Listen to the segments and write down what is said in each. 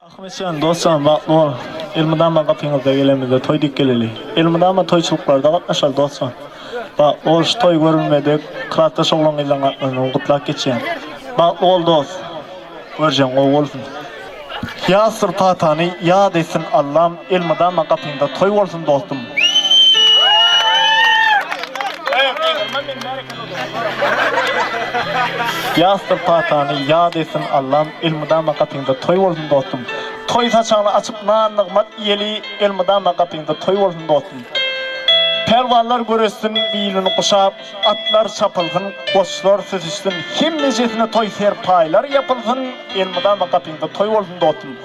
Ahmetcan dostum bak bu ilmidan kapıyınızda gelemizde toy dik geleli. İlmidan toyçuluklarda katnaşar dostum. Bak o toy görülmedi. Kıratta şoğlan ilan atmanı kutlak geçen. Bak ol dost. Göreceğim o olsun. Ya sırtatanı ya desin Allah'ım ilmidan kapıyında toy olsun dostum. Ya sırtatanı ya desin Allah'ım ilmidan kapıyında toy olsun dostum. Toy saçağını açıp nağınlıqmat iyeli ilmidan kapıyında toy olsun dostum. Pervallar göresin bilini kuşap, atlar çapılsın, koçlar süzüşsün, kim necesine toy serpaylar yapılsın, ilmidan kapıyında toy olsun dostum.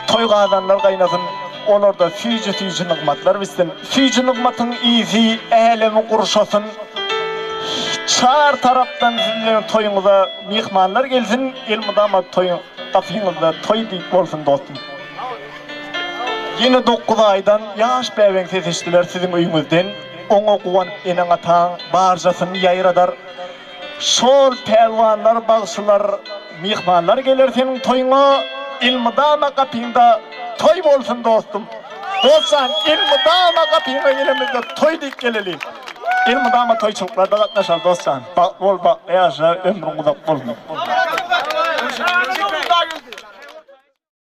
Toy kazanlar kaynasın, onlarda füyücü nıgmatlar bitsin. Füyücü nıgmatın iyisi, ehlemi kuruşasın. Çar taraftan sizlerin toyunuza mihmanlar gelsin, ilmidan toyun kapıyınızda toy deyip olsun dostum. Yine 9 aydan yaş beven seçtiler sizin uyunuzdan. Onu okuwan enen atan barjasını yayradar. Şol pelvanlar, bağışılar, mihmanlar gelir senin toyuna. İlmidama kapıyında toy bolsun dostum. Dostan ilmidama kapıyına gelimizde toy dik geleli. İlmidama toyçuluklarda katnaşar dostan. Bak ol bak yaşa ömrün uzak bolsun.